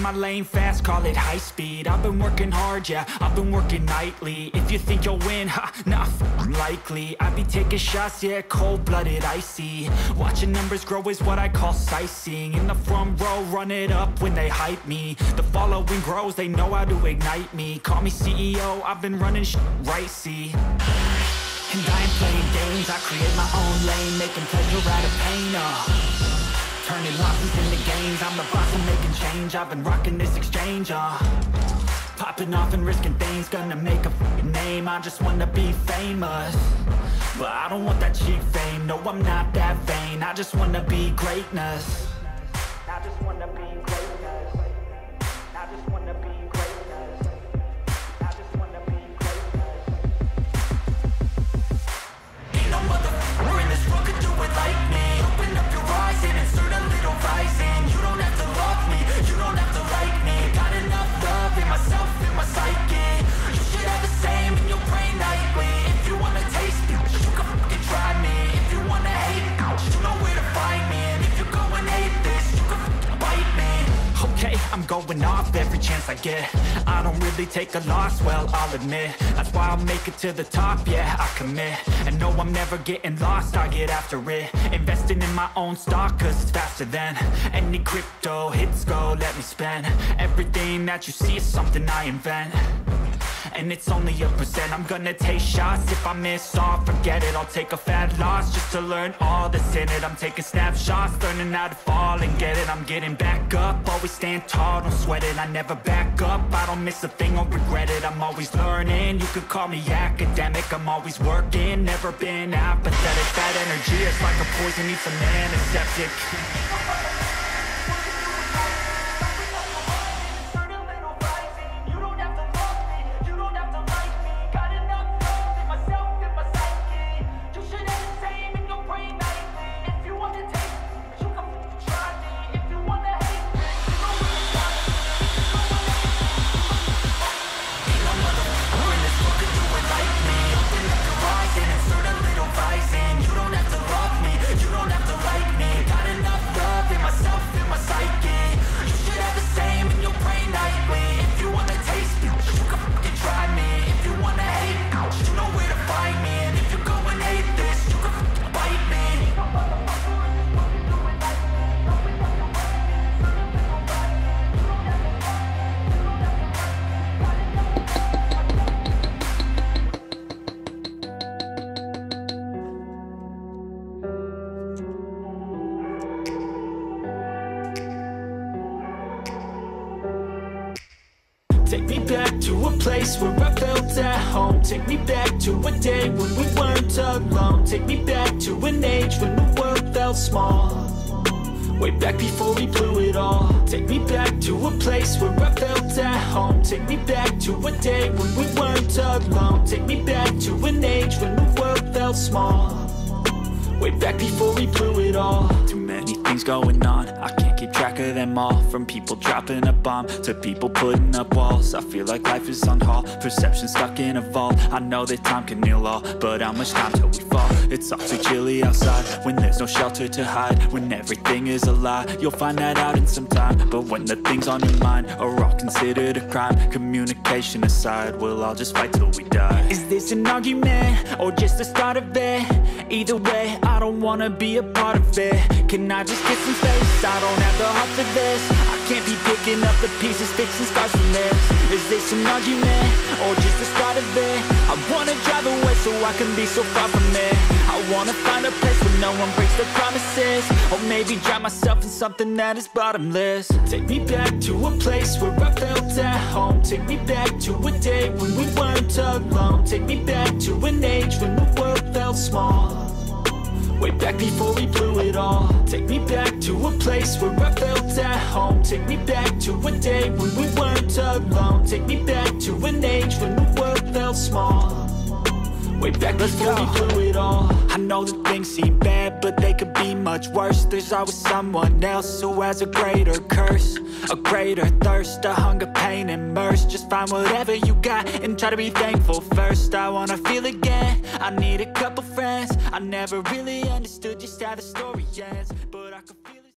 in my lane fast, call it high speed. I've been working hard, yeah, I've been working nightly. If you think you'll win, ha, nah, likely. I be taking shots, yeah, cold-blooded, icy. Watching numbers grow is what I call sightseeing. In the front row, run it up when they hype me. The following grows, they know how to ignite me. Call me CEO, I've been running right, see. And I ain't playing games, I create my own lane, making pleasure out of pain, turning losses into gains, I'm the boss, I'm making change, I've been rocking this exchange, popping off and risking things, gonna make a fucking name, I just wanna be famous, but I don't want that cheap fame, no I'm not that vain, I just wanna be greatness, I just wanna be greatness, I just wanna be greatness, I just wanna be greatness. Ain't no motherfucker in this world could do it like me. Open up your eyes and insert a little rising. You don't have to love me, you don't have to like me. Got enough love in myself, in my psyche. You should have the same in your brain nightly. If you wanna taste me, you can fucking try me. If you wanna hate me, you know where to find me. And if you go and hate this, you can fucking bite me. Okay, I'm going off every chance I get. I don't really take a loss, well, I'll admit. That's why I'll make it to the top, yeah, I commit. And no, I'm never getting lost, I get after it. Investing in my own stock, cause it's faster than any crypto hits go, let me spend. Everything that you see is something I invent. And it's only a percent, I'm gonna take shots. If I miss all, forget it, I'll take a fat loss just to learn all that's in it. I'm taking snapshots, learning how to fall and get it. I'm getting back up, always stand tall, don't sweat it. I never back up, I don't miss a thing or regret it. I'm always learning, you could call me academic. I'm always working, never been apathetic. That energy is like a poison, needs some antiseptic. Take me back to a place where I felt at home. Take me back to a day when we weren't alone. Take me back to an age when the world felt small. Way back before we blew it all. Take me back to a place where I felt at home. Take me back to a day when we weren't alone. Take me back to an age when the world felt small. Way back before we blew it all. Too many things going on, I can't keep track of them all. From people dropping a bomb to people putting up walls. I feel like life is on hold, perception stuck in a vault. I know that time can heal all, but how much time till we fall? It's awfully chilly outside, when there's no shelter to hide. When everything is a lie, you'll find that out in some time. But when the things on your mind are all considered a crime, communication aside, we'll all just fight till we die. Is this an argument, or just the start of it? Either way, I don't wanna be a part of it. Can I just get some space? I don't have the heart for this. I can't be picking up the pieces, fixing scars from this. Is this an argument, or just the start of it? I wanna drive away so I can be so far from it. I wanna find a place where no one breaks their promises. Or maybe drown myself in something that is bottomless. Take me back to a place where I felt at home. Take me back to a day when we weren't alone. Take me back to an age when the world felt small. Way back before we blew it all. Take me back to a place where I felt at home. Take me back to a day when we weren't alone. Take me back to an age when the world felt small. Way back before we blew it all. I know that things seem bad, but they could be much worse. There's always someone else who has a greater curse, a greater thirst, a hunger, pain, and mercy. Just find whatever you got and try to be thankful first. I wanna feel again, I need a couple friends. I never really understood just how the story ends, but I could feel